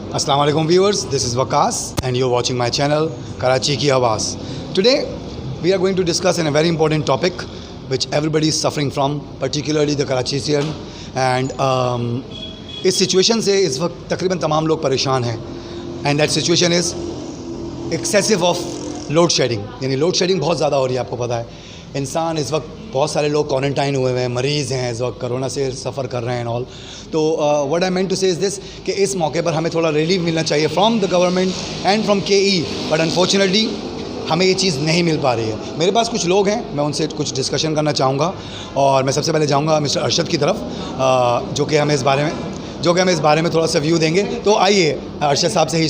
Assalamu alaikum viewers, this is Waqas and you're watching my channel Karachi Ki Awaaz. Today we are going to discuss a very important topic which everybody is suffering from, particularly the Karachian, and इस situation से इस वक्त तकरीबन तमाम लोग परेशान हैं, and that situation is excessive of load shedding. यानी लोड शेडिंग बहुत ज़्यादा हो रही है. आपको पता है इंसान इस वक्त बहुत सारे लोग क्वारंटाइन हुए हैं, मरीज़ हैं, इस वक्त कोरोना से सफ़र कर रहे हैं एंड ऑल. तो व्हाट आई मेंट टू से इज़ दिस कि इस मौके पर हमें थोड़ा रिलीफ मिलना चाहिए from the government and from KE, but unfortunately हमें ये चीज़ नहीं मिल पा रही है. मेरे पास कुछ लोग हैं, मैं उनसे कुछ डिस्कशन करना चाहूँगा, और मैं सबसे पहले जाऊँगा मिस्टर अरशद की तरफ, जो कि हमें इस बारे में थोड़ा सा व्यू देंगे. तो आइए अरशद साहब से ही.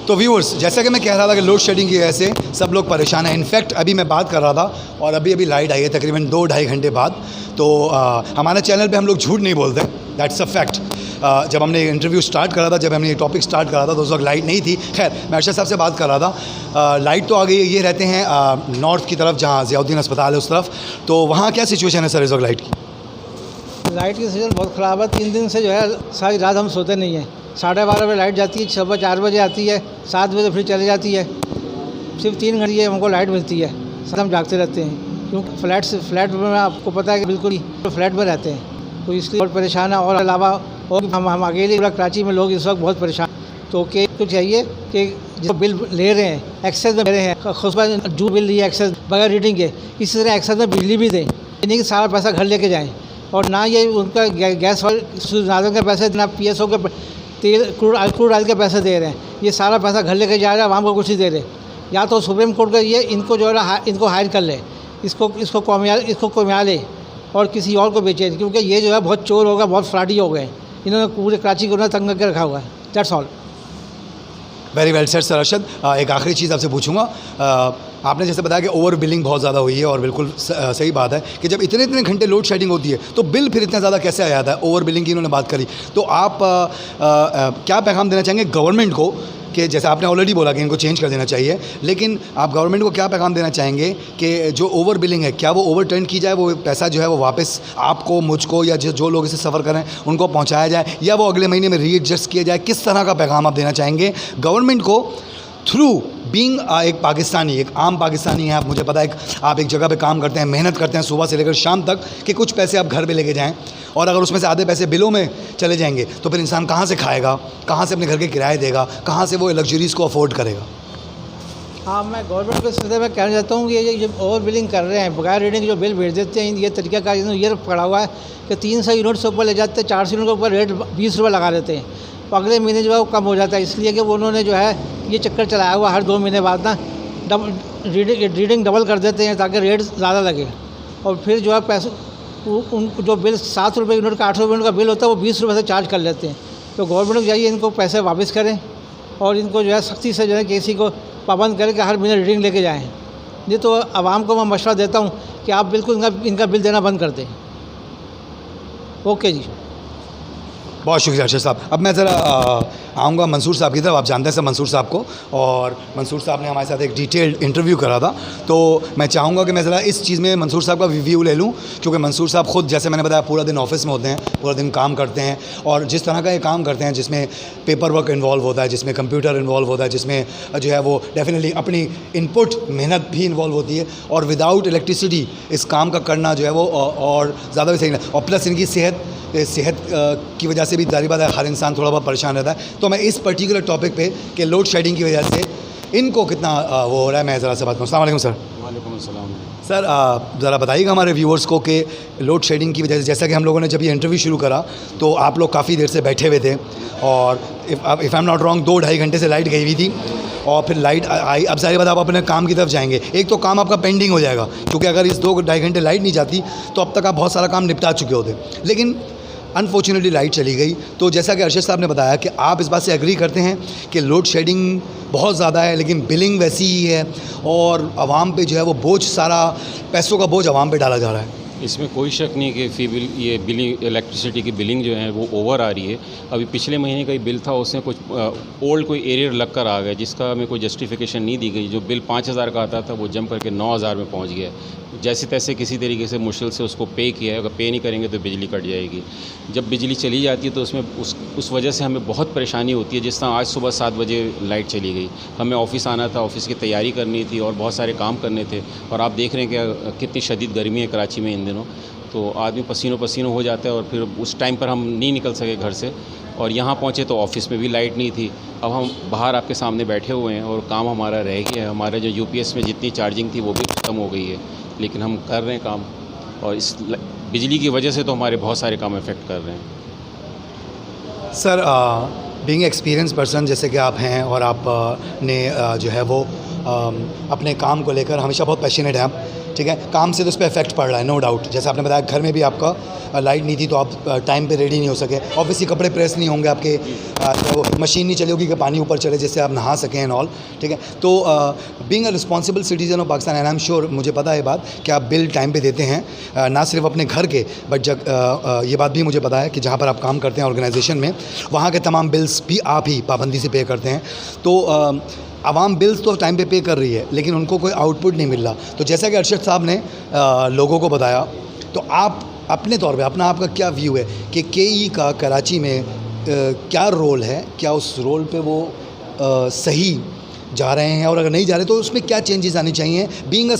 तो व्यूअर्स, जैसा कि मैं कह रहा था कि लोड शेडिंग की वजह से सब लोग परेशान हैं. इनफैक्ट अभी मैं बात कर रहा था और अभी लाइट आई है तकरीबन 2-2.5 घंटे बाद. तो हमारे चैनल पे हम लोग झूठ नहीं बोलते, दैट्स अ फैक्ट. जब हमने इंटरव्यू स्टार्ट करा था, जब हमने ये टॉपिक स्टार्ट करा था तो उस वक्त लाइट नहीं थी. खैर, मैं अरशद साहब से बात कर रहा था. लाइट तो आ गई है. ये रहते हैं नॉर्थ की तरफ, जहाँ ज़ियाउद्दीन अस्पताल है उस तरफ. तो वहाँ क्या सिचुएशन है सर इस वक्त लाइट की? लाइट की सिचुएशन बहुत ख़राब है. 3 दिन से जो है सारी रात हम सोते नहीं हैं. 12:30 बजे लाइट जाती है, सुबह 4 बजे आती है, 7 बजे फिर चली जाती है. सिर्फ 3 घंटे हमको लाइट मिलती है. साथ हम जागते रहते हैं क्योंकि फ्लैट में आपको पता है कि बिल्कुल ही फ्लैट में रहते हैं, तो इसलिए बहुत परेशान है. और अलावा और हम अकेले पूरा कराची में लोग इस वक्त बहुत परेशान. तो को चाहिए कि जो बिल ले रहे हैं एक्सेस में ले रहे हैं, खुशबा जो बिल लिए एक्सेस बगैर रीडिंग के, इसी तरह एक्सेस में बिजली भी दें. नहीं कि सारा पैसा घर लेके जाएँ, और ना ये उनका गैस और नाजन के पैसे, ना PSO के तेल क्रूड ऑयल के पैसे दे रहे हैं. ये सारा पैसा घर लेके जा रहा है, आवाम को कुछ नहीं दे रहे. या तो सुप्रीम कोर्ट का ये इनको जो है इनको हायर कर ले, इसको कमिया ले और किसी और को बेचे, क्योंकि ये जो है बहुत चोर हो गए, बहुत फ्रॉडी हो गए. इन्होंने पूरे कराची को तंग करके रखा हुआ है. That's all. Very well said sir Arshad. एक आखिरी चीज़ आपसे पूछूंगा. आपने जैसे बताया कि ओवर बिलिंग बहुत ज़्यादा हुई है, और बिल्कुल सही बात है कि जब इतने घंटे लोड शेडिंग होती है तो बिल फिर इतना ज़्यादा कैसे आ जाता है? ओवर बिलिंग की इन्होंने बात करी, तो आप क्या पैगाम देना चाहेंगे गवर्नमेंट को, कि जैसे आपने ऑलरेडी बोला कि इनको चेंज कर देना चाहिए, लेकिन आप गवर्नमेंट को क्या पैगाम देना चाहेंगे कि जो ओवर बिलिंग है, क्या वो ओवरटर्न की जाए, वो पैसा जो है वो वापस आपको, मुझको, या जो लोग इसे सफ़र करें उनको पहुंचाया जाए, या वो अगले महीने में रीएडजस्ट किया जाए? किस तरह का पैगाम आप देना चाहेंगे गवर्नमेंट को थ्रू बीइंग एक पाकिस्तानी, एक आम पाकिस्तानी है आप? मुझे पता है आप एक जगह पे काम करते हैं, मेहनत करते हैं सुबह से लेकर शाम तक, कि कुछ पैसे आप घर पे लेके जाएं, और अगर उसमें से आधे पैसे बिलों में चले जाएंगे तो फिर इंसान कहाँ से खाएगा, कहाँ से अपने घर के किराए देगा, कहाँ से वो लग्जरीज़ को अफोर्ड करेगा? हाँ, मैं गवर्नमेंट को इस तरह मैं कहना चाहता हूँ कि ये जो ओवर बिलिंग कर रहे हैं, बगैर रीडिंग जो बिल भेज देते हैं, ये तरीका का ये पड़ा हुआ है कि 300 यूनिट से ऊपर ले जाते हैं, 400 यूनिट के ऊपर रेट 20 रुपये लगा देते हैं, तो अगले महीने जो है वो कम हो जाता है. इसलिए कि वो उन्होंने जो है ये चक्कर चलाया हुआ हर 2 महीने बाद ना रीडिंग डबल कर देते हैं ताकि रेट ज़्यादा लगे, और फिर जो है पैसे उन जो बिल 7 रुपये यूनिट का, 8 रुपये यूनिट का बिल होता है वो 20 रुपये से चार्ज कर लेते हैं. तो गवर्नमेंट को चाहिए इनको पैसे वापस करें, और इनको जो है सख्ती से जो है किसी को पाबंद करके हर महीने रीडिंग लेके जाएँ. नहीं तो आवाम को मैं मशवरा देता हूँ कि आप बिल्कुल इनका बिल देना बंद कर दें. ओके जी, बहुत शुक्रिया अरशद साहब. अब मैं ज़रा आऊँगा मंसूर साहब की तरफ. आप जानते हैं सर मंसूर साहब को, और मंसूर साहब ने हमारे साथ एक डिटेल्ड इंटरव्यू करा था. तो मैं चाहूँगा कि मैं ज़रा इस चीज़ में मंसूर साहब का रिव्यू ले लूँ, क्योंकि मंसूर साहब ख़ुद, जैसे मैंने बताया, पूरा दिन ऑफिस में होते हैं, पूरा दिन काम करते हैं, और जिस तरह का ये काम करते हैं जिसमें पेपर वर्क इन्वॉल्व होता है, जिसमें कंप्यूटर इन्वॉल्व होता है, जिसमें जो है वो डेफिनेटली अपनी इनपुट मेहनत भी इन्वॉल्व होती है, और विदाउट इलेक्ट्रिसिटी इस काम का करना जो है वो और ज़्यादा भी सही नहीं. और प्लस इनकी सेहत की वजह से भी जारी बात है हर इंसान थोड़ा बहुत परेशान रहता है. तो मैं इस पर्टिकुलर टॉपिक पे कि लोड शेडिंग की वजह से इनको कितना वो हो रहा है, मैं ज़रा से बात करूँ. अस्सलाम वालेकुम सर. वालेकुम अस्सलाम. सर ज़रा बताइएगा हमारे व्यूवर्स को कि लोड शेडिंग की वजह से, जैसा कि हम लोगों ने जब ये इंटरव्यू शुरू करा तो आप लोग काफ़ी देर से बैठे हुए थे, और if I am not wrong 2-2.5 घंटे से लाइट गई हुई थी, और फिर लाइट आई. अब सारी बात, आप अपने काम की तरफ जाएंगे, एक तो काम आपका पेंडिंग हो जाएगा, क्योंकि अगर इस 2-2.5 घंटे लाइट नहीं जाती तो अब तक आप बहुत सारा काम निपटा चुके होते. लेकिन अनफॉर्चुनेटली लाइट चली गई. तो जैसा कि अरशद साहब ने बताया कि आप इस बात से एग्री करते हैं कि लोड शेडिंग बहुत ज़्यादा है, लेकिन बिलिंग वैसी ही है, और आवाम पे जो है वो बोझ, सारा पैसों का बोझ आवाम पे डाला जा रहा है. इसमें कोई शक नहीं कि फ़ी बिल ये बिलिंग इलेक्ट्रिसिटी की बिलिंग जो है वो ओवर आ रही है। अभी पिछले महीने का ही बिल था, उसमें कुछ ओल्ड कोई एरियर लग कर आ गया, जिसका हमें कोई जस्टिफिकेशन नहीं दी गई। जो बिल 5,000 का आता था वो जम करके 9,000 में पहुंच गया। जैसे तैसे किसी तरीके से मुश्किल से उसको पे किया है। अगर पे नहीं करेंगे तो बिजली कट जाएगी। जब बिजली चली जाती है तो उसमें उस वजह से हमें बहुत परेशानी होती है। जिस तरह आज सुबह 7 बजे लाइट चली गई, हमें ऑफ़िस आना था, ऑफ़िस की तैयारी करनी थी और बहुत सारे काम करने थे। और आप देख रहे हैं कि कितनी शदीद गर्मी है कराची में इन दिनों, तो आदमी पसीनों पसीनों हो जाता है। और फिर उस टाइम पर हम नहीं निकल सके घर से, और यहाँ पहुँचे तो ऑफ़िस में भी लाइट नहीं थी। अब हम बाहर आपके सामने बैठे हुए हैं और काम हमारा रह गया है। हमारे जो यूपीएस में जितनी चार्जिंग थी वो भी ख़त्म हो गई है, लेकिन हम कर रहे हैं काम। और इस बिजली की वजह से तो हमारे बहुत सारे काम इफ़ेक्ट कर रहे हैं। सर, बीइंग एक्सपीरियंस पर्सन जैसे कि आप हैं, और आप ने जो है वो अपने काम को लेकर हमेशा बहुत पैशनेट हैं आप, ठीक है। काम से तो उस पर इफेक्ट पड़ रहा है, नो डाउट। जैसे आपने बताया घर में भी आपका लाइट नहीं थी तो आप टाइम पे रेडी नहीं हो सके। ऑब्वियसली कपड़े प्रेस नहीं होंगे आपके, तो मशीन नहीं चली होगी कि पानी ऊपर चले जिससे आप नहा सकें एंड ऑल, ठीक है। तो being a responsible citizen of Pakistan, and I am sure, मुझे पता है ये बात कि आप बिल टाइम पे देते हैं, ना सिर्फ अपने घर के, बट ये बात भी मुझे पता है कि जहाँ पर आप काम करते हैं ऑर्गेनाइजेशन में, वहाँ के तमाम बिल्स भी आप ही पाबंदी से पे करते हैं। तो आवाम बिल्स तो टाइम पे पे कर रही है, लेकिन उनको कोई आउटपुट नहीं मिल रहा। तो जैसा कि अरशद साहब ने लोगों को बताया, तो आप अपने तौर पे अपना आपका क्या व्यू है कि केई का कराची में क्या रोल है, क्या उस रोल पे वो सही जा रहे हैं, और अगर नहीं जा रहे तो उसमें क्या चेंजेस आनी चाहिए? बीइंग अ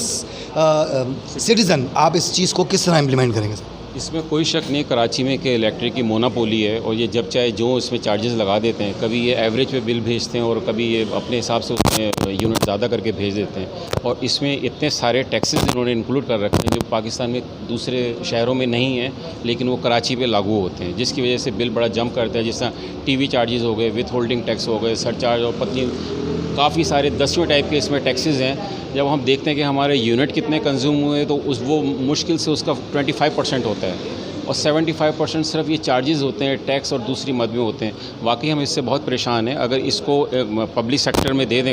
सिटीज़न आप इस चीज़ को किस तरह इम्प्लीमेंट करेंगे सर? इसमें कोई शक नहीं कराची में कि इलेक्ट्रिक की मोनोपोली है, और ये जब चाहे जो इसमें चार्जेस लगा देते हैं। कभी ये एवरेज पे बिल भेजते हैं और कभी ये अपने हिसाब से उसमें यूनिट ज़्यादा करके भेज देते हैं। और इसमें इतने सारे टैक्सेस इन्होंने इंक्लूड कर रखे हैं जो पाकिस्तान में दूसरे शहरों में नहीं है, लेकिन वो कराची पे लागू होते हैं, जिसकी वजह से बिल बड़ा जंप करता है। जिस तरह टीवी चार्जेस हो गए, विथ होल्डिंग टैक्स हो गए, सरचार्ज, और पत्नी काफ़ी सारे 10वें टाइप के इसमें टैक्सेस हैं। जब हम देखते हैं कि हमारे यूनिट कितने कंज्यूम हुए तो वो मुश्किल से उसका 25% होता है, और 75% सिर्फ ये चार्जेस होते हैं, टैक्स और दूसरी मद में होते हैं। वाकई हम इससे बहुत परेशान हैं। अगर इसको पब्लिक सेक्टर में दे दें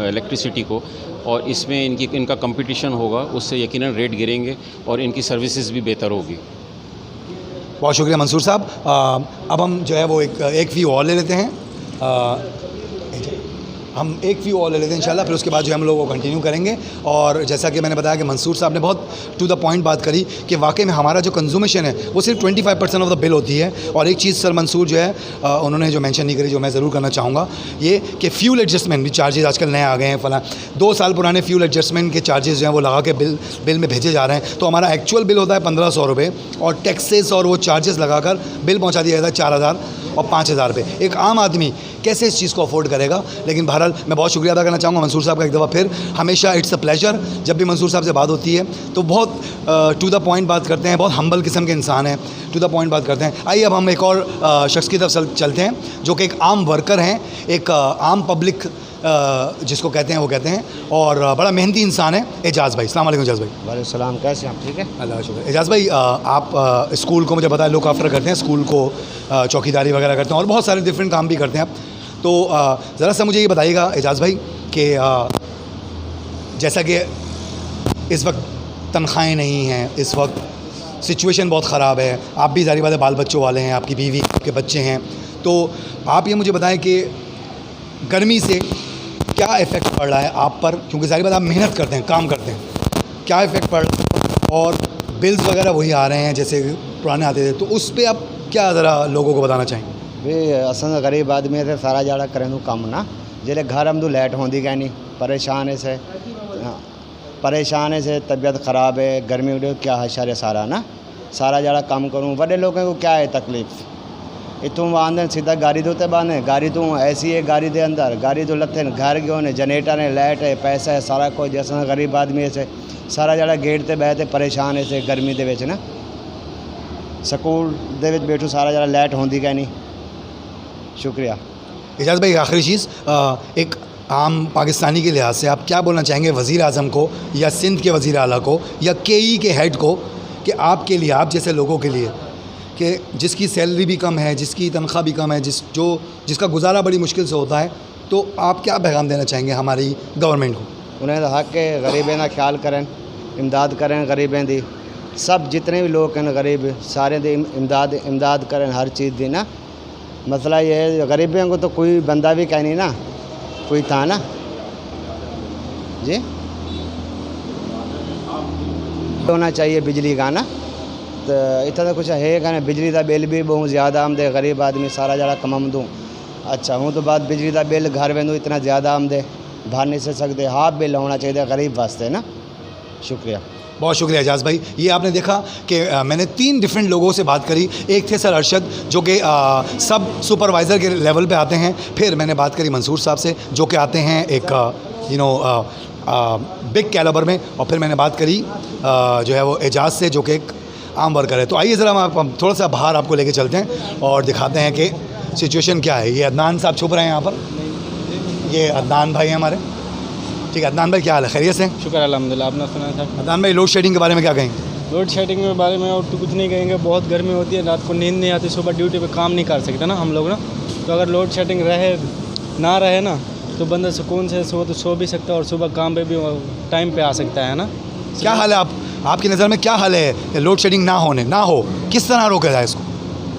इलेक्ट्रिसिटी को, और इसमें इनका कंपटीशन होगा, उससे यकीनन रेट गिरेंगे और इनकी सर्विसेज भी बेहतर होगी। बहुत शुक्रिया मंसूर साहब। अब हम जो है वो एक व्यू और ले लेते हैं। हम एक व्यू और ले लेते हैं इंशाल्लाह, फिर उसके बाद जो हम लोग वो कंटिन्यू करेंगे। और जैसा कि मैंने बताया कि मंसूर साहब ने बहुत टू द पॉइंट बात करी कि वाकई में हमारा जो कंज्यूमेशन है वो सिर्फ 25% ऑफ द बिल होती है। और एक चीज़ सर मंसूर जो है उन्होंने जो मेंशन नहीं करी, जो मैं ज़रूर करना चाहूँगा, ये कि फ्यूल एडजस्टमेंट भी चार्जेस आजकल नए आ गए हैं। फला 2 साल पुराने फ्यूल एडजस्टमेंट के चार्जेस जो हैं वो लगा के बिल में भेजे जा रहे हैं। तो हमारा एक्चुअल बिल होता है 1,500 रुपये, और टैक्सेस और वो चार्जेस लगाकर बिल पहुँचा दिया जाता है 4,000 और 5,000 रुपये। एक आम आदमी कैसे इस चीज़ को अफोर्ड करेगा? लेकिन बहरहाल मैं बहुत शुक्रिया अदा करना चाहूँगा मंसूर साहब का एक दफ़ा फिर। हमेशा इट्स अ प्लेजर जब भी मंसूर साहब से बात होती है, तो बहुत टू द पॉइंट बात करते हैं, बहुत हम्बल किस्म के इंसान हैं, टू द पॉइंट बात करते हैं। आइए अब हम एक और शख्स की तरफ चलते हैं, जो कि एक आम वर्कर हैं, एक आम पब्लिक जिसको कहते हैं वो कहते हैं, और बड़ा मेहनती इंसान है, एजाज़ भाई। अस्सलाम वालेकुम एजाज़ भाई। वालेकुम सलाम, कैसे आप? ठीक है, अल्लाह का शुक्र। एजाज़ भाई, आप स्कूल को मुझे पता है लुक आफ्टर करते हैं, स्कूल को चौकीदारी वगैरह करते हैं और बहुत सारे डिफरेंट काम भी करते हैं आप। तो ज़रा सा मुझे ये बताइएगा एजाज़ भाई कि जैसा कि इस वक्त तनख्वाहें नहीं हैं, इस वक्त सिचुएशन बहुत ख़राब है, आप भी ज़ाहिर बात है बाल बच्चों वाले हैं, आपकी बीवी, आपके बच्चे हैं, तो आप ये मुझे बताएं कि गर्मी से क्या इफ़ेक्ट पड़ रहा है आप पर? क्योंकि ज़ाहिर बात आप मेहनत करते हैं, काम करते हैं, क्या इफ़ेक्ट पड़ रहा है? और बिल्स वगैरह वही आ रहे हैं जैसे पुराने आते थे, तो उस पर आप क्या ज़रा लोगों को बताना चाहेंगे? भी असन गरीब आदमी थे, सारा जाड़ा करें तो कम ना, जेले घर हम तो लाइट होंदी क्या नहीं, परेशान है से, हाँ, परेशान है से, तबीयत ख़राब है, गर्मी उड़े क्या हशर है सारा ना, सारा जाड़ा काम करूँ। बड़े लोगों को क्या है तकलीफ़, इतों आंदे सीधा गाड़ी धोते बाने, गाड़ी तो ऐसी है, गाड़ी दे अंदर गाड़ी तो लथे घर क्यों ने, जनरेटर है, लाइट है, पैसा है, सारा कुछ। जैसा गरीब आदमी से सारा जाड़ा गेट ते बहते परेशान है से गर्मी दे विच ना, स्कूल दे विच बैठो सारा जाड़ा लाइट होंदी क्या नहीं। शुक्रिया। एजाज़ भाई, आखिरी चीज़, एक आम पाकिस्तानी के लिहाज से आप क्या बोलना चाहेंगे वज़ीर आज़म को, या सिंध के वज़ीर आला को, या केई के हेड को, कि आपके लिए, आप जैसे लोगों के लिए, कि जिसकी सैलरी भी कम है, जिसकी तनख्वाह भी कम है, जिसका गुजारा बड़ी मुश्किल से होता है, तो आप क्या पैगाम देना चाहेंगे हमारी गवर्नमेंट को? उन्हें तो हक है गरीबें का ख्याल करें, इमदाद करें गरीबें दी, सब जितने भी लोग हैं गरीब सारे दे इमदाद करें हर चीज़ दी ना। मसला ये है गरीबियों को तो कोई बंदा भी कह नहीं ना, कोई था ना जी। होना चाहिए बिजली का ना, तो इतना तो कुछ है का ना। बिजली का बिल भी बहुत ज़्यादा आमदे, गरीब आदमी सारा जरा कमाम दूँ अच्छा हूँ तो बात बिजली का बिल घर में दूँ इतना ज़्यादा आमदे भर नहीं सकते, हाफ बिल होना चाहिए गरीब वास्ते ना। शुक्रिया, बहुत शुक्रिया एजाज भाई। ये आपने देखा कि मैंने 3 डिफरेंट लोगों से बात करी। एक थे सर अरशद जो कि सब सुपरवाइज़र के लेवल पे आते हैं। फिर मैंने बात करी मंसूर साहब से जो कि आते हैं एक बिग कैलिबर में। और फिर मैंने बात करी जो है वो एजाज से जो कि एक आम वर्कर है। तो आइए ज़रा हम थोड़ा सा बाहर आपको लेके चलते हैं और दिखाते हैं कि सिचुएशन क्या है। ये अदनान साहब छुप रहे हैं यहाँ पर, ये अदनान भाई हैं हमारे। ठीक है अदनान भाई, क्या हाल है, खैरियत से? शुक्र अल्हम्दुलिल्लाह। आपने सुना था अदनान भाई लोड शेडिंग के बारे में क्या कहें? लोड शेडिंग के बारे में और तो कुछ नहीं कहेंगे। बहुत गर्मी होती है, रात को नींद नहीं आती, सुबह ड्यूटी पे काम नहीं कर सकते ना हम लोग ना। तो अगर लोड शेडिंग ना रहे ना तो बंदा सुकून से सो भी सकता है और सुबह काम पे भी टाइम पे आ सकता है ना। क्या हाल है आपकी नज़र में, क्या हाल है लोड शेडिंग ना हो, किस तरह रोका जाए इसको?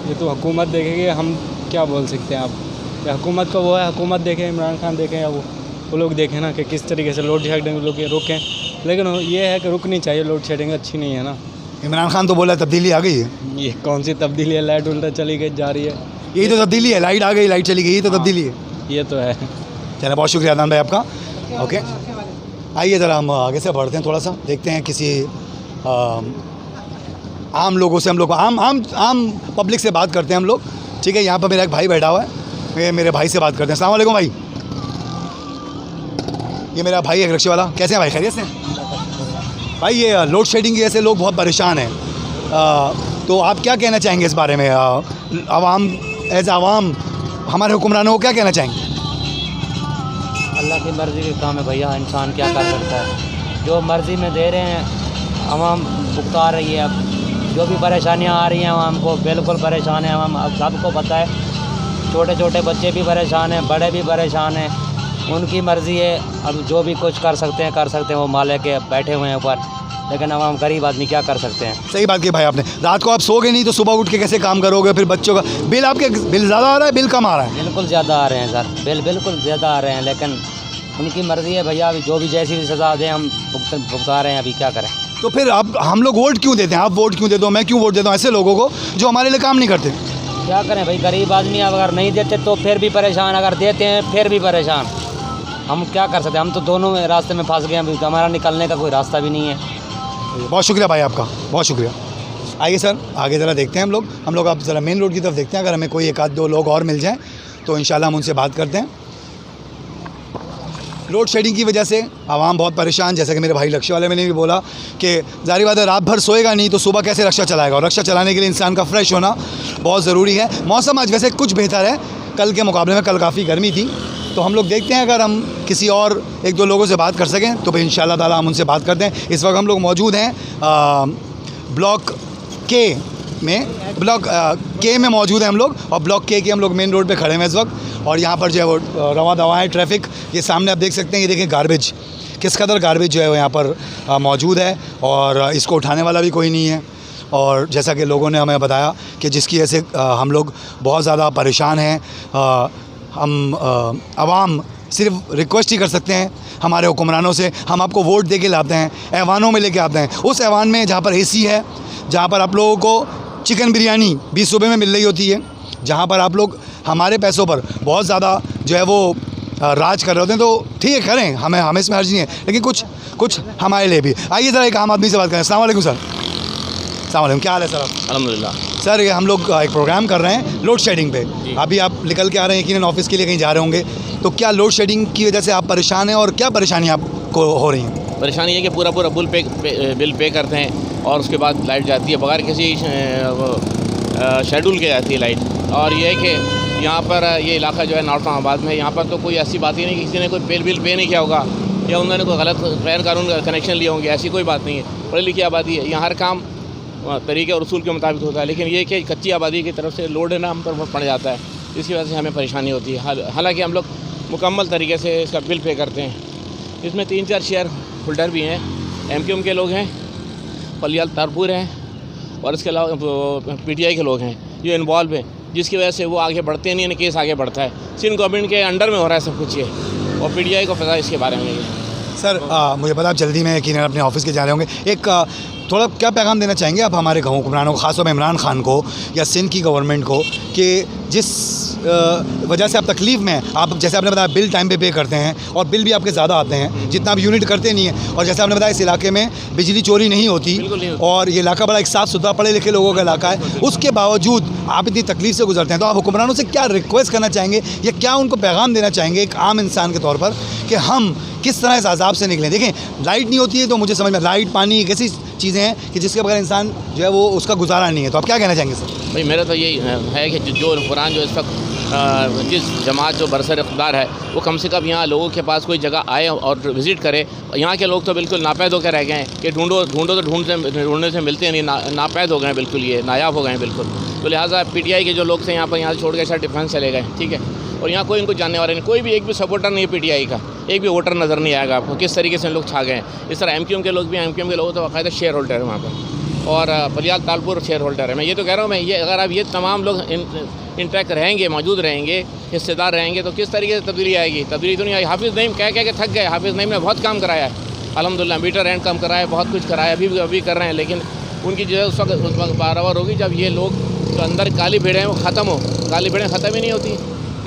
ये तो हुकूमत देखेगी, हम क्या बोल सकते हैं। आप या हुकूमत का वो है, हुकूमत देखें, इमरान खान देखें या वो लोग देखें ना कि किस तरीके से लोड शेडिंग लोग रोकें। लेकिन ये है कि रुकनी चाहिए, लोड शेडिंग अच्छी नहीं है ना। इमरान खान तो बोला तब्दीली आ गई है। ये कौन सी तब्दीली है, लाइट उल्टा चली गई जा रही है, यही तो तब्दीली है, लाइट आ गई लाइट चली गई, यही तो तब्दीली है। ये तो है। चलिए बहुत शुक्रिया अदनान भाई आपका। ओके आइए ज़रा हम आगे से बढ़ते हैं, थोड़ा सा देखते हैं किसी आम लोगों से, हम लोग आम पब्लिक से बात करते हैं हम लोग। ठीक है, यहाँ पर मेरा एक भाई बैठा हुआ है, मेरे भाई से बात करते हैं। अस्सलाम वालेकुम भाई, ये मेरा भाई है रिक्शे वाला। कैसे हैं भाई, खैरियत से? भाई ये लोड शेडिंग की वजह से लोग बहुत परेशान हैं, तो आप क्या कहना चाहेंगे इस बारे में? आवाम एज आवाम हमारे हुक्मरानों को क्या कहना चाहेंगे? अल्लाह की मर्ज़ी के काम है भैया, इंसान क्या कर सकता है। जो मर्ज़ी में दे रहे हैं आवाम भुगता रही है। अब जो भी परेशानियां आ रही हैं आवाम को, बिल्कुल परेशान है आवाम। अब सबको पता है, छोटे छोटे बच्चे भी परेशान हैं, बड़े भी परेशान हैं। उनकी मर्ज़ी है, अब जो भी कुछ कर सकते हैं वो मालिक के बैठे हुए हैं ऊपर। लेकिन आवाम गरीब आदमी क्या कर सकते हैं। सही बात की भाई आपने। रात को आप सोगे नहीं तो सुबह उठ के कैसे काम करोगे? फिर बच्चों का बिल, आपके बिल ज़्यादा आ रहा है, बिल कम आ रहा है? बिल्कुल ज़्यादा आ रहे हैं सर, बिल बिल्कुल ज़्यादा आ रहे हैं। लेकिन उनकी मर्ज़ी है भैया, अभी जो भी जैसी भी सज़ा दें हम भुगता रहे हैं, अभी क्या करें। तो फिर आप हम लोग वोट क्यों देते हैं? आप वोट क्यों देते हो, मैं क्यों वोट देता हूँ ऐसे लोगों को जो हमारे लिए काम नहीं करते? क्या करें भाई, गरीब आदमी अगर नहीं देते तो फिर भी परेशान, अगर देते हैं फिर भी परेशान। हम क्या कर सकते हैं, हम तो दोनों रास्ते में फंस गए हैं, अभी हमारा निकलने का कोई रास्ता भी नहीं है। बहुत शुक्रिया भाई आपका, बहुत शुक्रिया। आइए सर आगे ज़रा देखते हैं हम लोग अब ज़रा मेन रोड की तरफ देखते हैं। अगर हमें कोई एक आध दो लोग और मिल जाएं तो इंशाल्लाह हम उनसे बात करते हैं। लोड शेडिंग की वजह से आवाम बहुत परेशान, जैसा कि मेरे भाई रक्षा वाले मैंने भी बोला कि ज़ाहिर बात है रात भर सोएगा नहीं तो सुबह कैसे रक्षा चलाएगा, और रक्षा चलाने के लिए इंसान का फ्रेश होना बहुत ज़रूरी है। मौसम आज वैसे कुछ बेहतर है कल के मुकाबले में, कल काफ़ी गर्मी थी। तो हम लोग देखते हैं अगर हम किसी और एक दो लोगों से बात कर सकें तो फिर इंशाल्लाह ताला हम उनसे बात करते हैं। इस वक्त हम लोग मौजूद हैं ब्लॉक के में मौजूद हैं हम लोग, और ब्लॉक के हम लोग मेन रोड पे खड़े हैं इस वक्त। और यहाँ पर जो है वो रवा दवा है ट्रैफिक। ये सामने आप देख सकते हैं, ये देखें गार्बेज, किस कदर गार्बेज जो है वो यहाँ पर मौजूद है, और इसको उठाने वाला भी कोई नहीं है। और जैसा कि लोगों ने हमें बताया कि जिसकी वजह से हम लोग बहुत ज़्यादा परेशान हैं। हम आवाम सिर्फ रिक्वेस्ट ही कर सकते हैं हमारे हुक्मरानों से। हम आपको वोट दे के लाते हैं, ऐवानों में लेके आते हैं, उस ऐवान में जहाँ पर एसी है, जहाँ पर आप लोगों को चिकन बिरयानी 20 रुपये में मिल रही होती है, जहाँ पर आप लोग हमारे पैसों पर बहुत ज़्यादा जो है वो राज कर रहे होते हैं। तो ठीक है, करें, हमें इसमें हर्ज नहीं है, लेकिन कुछ हमारे लिए भी। आइए ज़रा एक आम आदमी से बात करें। अस्सलाम वालेकुम सर। अस्सलाम वालेकुम, क्या हाल है सर आप? अल्हम्दुलिल्लाह। सर ये हम लोग एक प्रोग्राम कर रहे हैं लोड शेडिंग पे। अभी आप निकल के आ रहे हैं, यकीनन ऑफिस के लिए कहीं जा रहे होंगे, तो क्या लोड शेडिंग की वजह से आप परेशान हैं, और क्या परेशानी आपको हो रही है? परेशानी ये कि पूरा बिल पे करते हैं और उसके बाद लाइट जाती है बगैर किसी शेड्यूल के जाती है लाइट। और ये है कि यहाँ पर ये इलाका जो है नॉर्थ इस्लामाबाद में, यहाँ पर तो कोई ऐसी बात ही नहीं कि किसी ने कोई बिल पे नहीं किया होगा या उन्होंने कोई गलत गैर कानून कनेक्शन लिए होंगे, ऐसी कोई बात नहीं है। पढ़ी लिखी आबादी है, यहाँ हर काम तरीके और उसूल के मुताबिक होता है। लेकिन ये कि कच्ची आबादी की तरफ से लोड है ना हम पर पड़ जाता है, इसकी वजह से हमें परेशानी होती है। हालांकि हम लोग मुकम्मल तरीके से इसका बिल पे करते हैं। इसमें 3-4 शेयर होल्डर भी हैं, MQM के लोग हैं, पलियाल तारपुर हैं और इसके अलावा PTI के लोग हैं जो इन्वॉल्व हैं, जिसकी वजह से वो आगे बढ़ते नहीं हैं, केस आगे बढ़ता है। सिंध गवर्नमेंट के अंडर में हो रहा है सब कुछ ये, और PTI को पता है इसके बारे में। सर मुझे पता आप जल्दी में यकीन अपने ऑफिस के जा रहे होंगे, एक थोड़ा क्या पैगाम देना चाहेंगे आप हमारे गाँव हुक्मरानों को, खासतौर में इमरान खान को या सिंध की गवर्नमेंट को, कि जिस वजह से आप तकलीफ़ में हैं, आप जैसे आपने बताया बिल टाइम पे करते हैं और बिल भी आपके ज़्यादा आते हैं जितना आप यूनिट करते नहीं हैं, और जैसे आपने बताया इस इलाके में बिजली चोरी नहीं होती और ये इलाका बड़ा एक साफ़ सुथरा पढ़े लिखे लोगों का इलाका है, उसके बावजूद आप इतनी तकलीफ से गुजरते हैं, तो आप हुक्मरानों से क्या रिक्वेस्ट करना चाहेंगे या क्या उनको पैगाम देना चाहेंगे एक आम इंसान के तौर पर कि हम किस तरह इस अज़ाब से निकलें? देखें, लाइट नहीं होती है तो मुझे समझ में, लाइट पानी एक ऐसी चीज़ें हैं कि जिसके बगैर इंसान जो है वो उसका गुजारा नहीं है, तो आप क्या कहना चाहेंगे सर? भाई मेरा तो यही है कि जो कुरान जो इस वक्त जिस जमात जो बरसर इक़्तिदार है वो कम से कम यहाँ लोगों के पास कोई जगह आए और विज़िट करे। यहाँ के लोग तो बिल्कुल नापैद होकर रह गए हैं कि ढूंढो तो ढूंढने से मिलते नहीं, नापैद हो गए हैं बिल्कुल, ये नायाब हो गए हैं बिल्कुल। तो लिहाजा PTI के जो लोग थे यहाँ पर यहाँ छोड़ के सर डिफेंस चले गए, ठीक है, और यहाँ कोई इनको जानने वाला नहीं, कोई भी एक भी सपोर्टर नहीं है PTI का, एक भी वोटर नज़र नहीं आएगा आपको किस तरीके से लोग छा गए हैं। इस तरह MQM के लोग भी हैं, MQM के लोग तो बाकायदा शेयर होल्डर है वहाँ पर, और पलियाल तालपुर शेयर होल्डर है। मैं ये तो कह रहा हूँ, मैं ये अगर आप ये तमाम लोग इंटरेक्ट रहेंगे, मौजूद रहेंगे, हिस्सेदार रहेंगे, तो किस तरीके से तब्दीली आएगी? तब्दीली तो नहीं आई। हाफिज़ नईम कह के थक गए। हाफिज़ नईम ने बहुत काम कराया है अल्हम्दुलिल्लाह, मीटर एंड कम कराया, बहुत कुछ कराया, अभी कर रहे हैं, लेकिन उनकी जो है उस वक्त बार होगी जब ये लोग जो अंदर काली भीड़ें हैं वो ख़त्म हो। काली भीड़ें ख़त्म ही नहीं होती,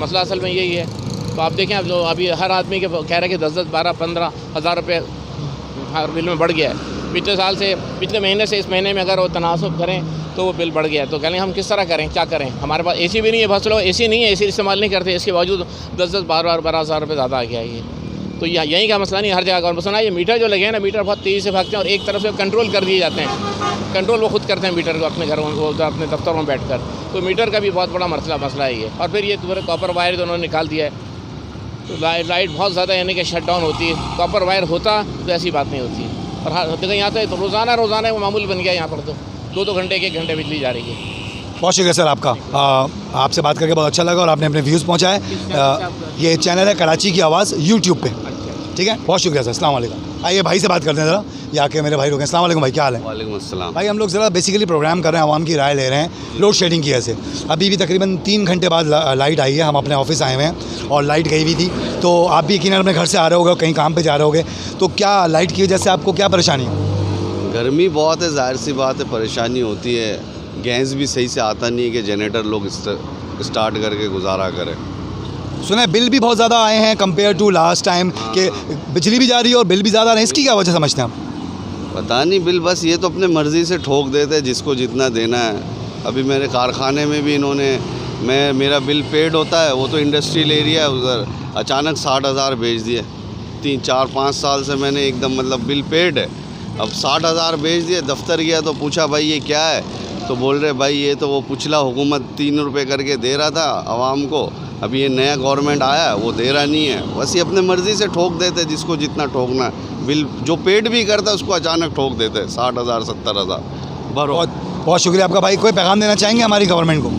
मसला असल में यही है। तो आप देखें, अब जो अभी हर आदमी के कह रहे हैं कि 10-10, 12-15 हज़ार रुपये हर बिल में बढ़ गया है। पिछले साल से, पिछले महीने से इस महीने में अगर वो तनासब करें तो वो बिल बढ़ गया है। तो कहेंगे हम किस तरह करें, क्या करें? हमारे पास AC भी नहीं है, बहुत से लोग AC नहीं है, AC इस्तेमाल नहीं करते, इसके बावजूद 10-10, 12-12 हज़ार रुपये ज़्यादा आ गया है ये। तो यहीं का मसला नहीं, हर जगह का मसला है। ये मीटर जो लगे हैं ना, मीटर बहुत तेज़ी से भागते हैं और एक तरफ से कंट्रोल कर दिए जाते हैं, कंट्रोल वो खुद करते हैं मीटर को अपने घरों को, अपने दफ्तरों में बैठ कर। तो मीटर का भी बहुत बड़ा मसला है ये। और फिर ये पूरे कॉपर वायर तो उन्होंने निकाल दिया है, तो लाइट बहुत ज़्यादा यानी कि शट डाउन होती है। कॉपर वायर होता तो ऐसी बात नहीं होती। और हाँ देखो, यहाँ तो रोज़ाना वो मामूल बन गया। यहाँ पर तो 2-2 घंटे, 1-1 घंटे बिजली जा रही है। बहुत शुक्रिया सर आपका, आपसे बात करके बहुत अच्छा लगा और आपने अपने व्यूज़ पहुँचाए। ये चैनल है कराची की आवाज़ YouTube पे, ठीक है। बहुत शुक्रिया सर, अस्सलाम वालेकुम। आइए भाई से बात करते हैं ज़रा, ये आके मेरे भाई रुके। अस्सलाम वालेकुम भाई, क्या हाल है? वालेकुम अस्सलाम। भाई हम लोग ज़रा बेसिकली प्रोग्राम कर रहे हैं, आवाम की राय ले रहे हैं लोड शेडिंग की वजह से। अभी भी तकरीबन 3 घंटे बाद लाइट आई है, हम अपने ऑफिस आए हुए हैं और लाइट गई हुई थी। तो आप भी यकीनन अपने घर से आ रहे होगे, कहीं काम पे जा रहे होगे, तो क्या लाइट की वजह से आपको क्या परेशानी है? गर्मी बहुत है, जाहिर सी बात है, परेशानी होती है। गैस भी सही से आता नहीं है कि जनरेटर लोग स्टार्ट करके गुजारा करें। सुना है बिल भी बहुत ज़्यादा आए हैं कंपेयर टू लास्ट टाइम, कि बिजली भी जा रही है और बिल भी ज़्यादा आ रहे हैं, इसकी क्या वजह समझते हैं आप? पता नहीं, बिल बस ये तो अपने मर्ज़ी से ठोक देते हैं जिसको जितना देना है। अभी मेरे कारखाने में भी इन्होंने, मेरा बिल पेड होता है, वो तो इंडस्ट्रियल एरिया है उधर, अचानक 60,000 भेज दिए। 3-4-5 साल से मैंने एकदम मतलब बिल पेड है, अब 60,000 भेज दिए। दफ्तर गया तो पूछा भाई ये क्या है, तो बोल रहे भाई ये तो वो पिछला हुकूमत 3 रुपये करके दे रहा था आवाम को, अभी ये नया गवर्नमेंट आया है वो दे रहा नहीं है। बस ये अपने मर्ज़ी से ठोक देते जिसको जितना ठोकना है। बिल जो पेड भी करता है उसको अचानक ठोक देते, 60,000 70,000 भरो। बहुत शुक्रिया आपका भाई। कोई पैगाम देना चाहेंगे हमारी गवर्नमेंट को?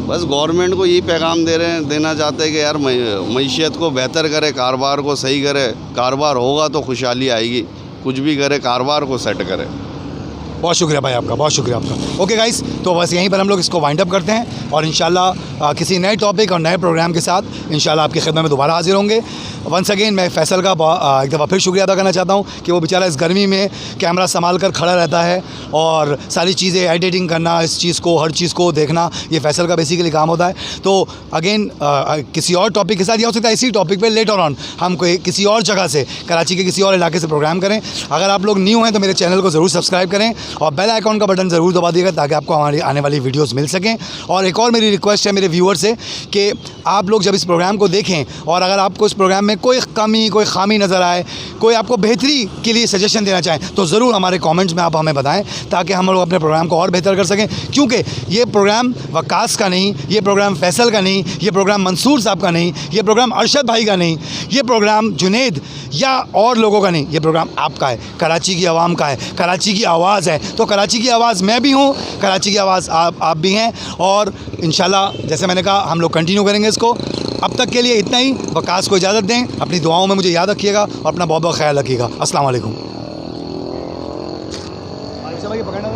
बस गवर्नमेंट को यही पैगाम देना चाहते हैं कि यार मईशत को बेहतर करे, कारोबार को सही करे। कारोबार होगा तो खुशहाली आएगी, कुछ भी करे कारोबार को सेट करे। बहुत शुक्रिया भाई आपका, बहुत शुक्रिया आपका। ओके गाइस, तो बस यहीं पर हम लोग इसको वाइंड अप करते हैं और इंशाल्लाह किसी नए टॉपिक और नए प्रोग्राम के साथ इंशाल्लाह आपकी खिदमत में दोबारा हाजिर होंगे। वंस अगेन मैं फैसल का एक दफ़ा फिर शुक्रिया अदा करना चाहता हूँ कि वो बेचारा इस गर्मी में कैमरा संभाल कर खड़ा रहता है और सारी चीज़ें एडिटिंग करना, इस चीज़ को, हर चीज़ को देखना, ये फैसल का बेसिकली काम होता है। तो अगेन किसी और टॉपिक के साथ, या हो सकता है इसी टॉपिक पर लेटर ऑन हम कोई किसी और जगह से, कराची के किसी और इलाके से प्रोग्राम करें। अगर आप लोग न्यू हैं तो मेरे चैनल को ज़रूर सब्सक्राइब करें और बेल आइकॉन का बटन ज़रूर दबा दिएगा ताकि आपको हमारी आने वाली वीडियोस मिल सकें। और एक और मेरी रिक्वेस्ट है मेरे व्यूअर से कि आप लोग जब इस प्रोग्राम को देखें और अगर आपको इस प्रोग्राम में कोई कमी, कोई खामी नज़र आए, कोई आपको बेहतरी के लिए सजेशन देना चाहें, तो ज़रूर हमारे कमेंट्स में आप हमें बताएं ताकि हम लोग अपने प्रोग्राम को और बेहतर कर सकें। क्योंकि ये प्रोग्राम वकास का नहीं, ये प्रोग्राम फैसल का नहीं, ये प्रोग्राम मंसूर साहब का नहीं, ये प्रोग्राम अरशद भाई का नहीं, ये प्रोग्राम जुनेद या और लोगों का नहीं, ये प्रोग्राम आपका है, कराची की आवाम का है, कराची की आवाज़ है। तो कराची की आवाज़ मैं भी हूँ, कराची की आवाज़ आप भी हैं और इंशाल्लाह जैसे मैंने कहा हम लोग कंटिन्यू करेंगे इसको। अब तक के लिए इतना ही। वकास को इजाज़त दें, अपनी दुआओं में मुझे याद रखिएगा और अपना बहुत बहुत ख्याल रखिएगा। अस्सलाम वालेकुम। भाई पकड़ना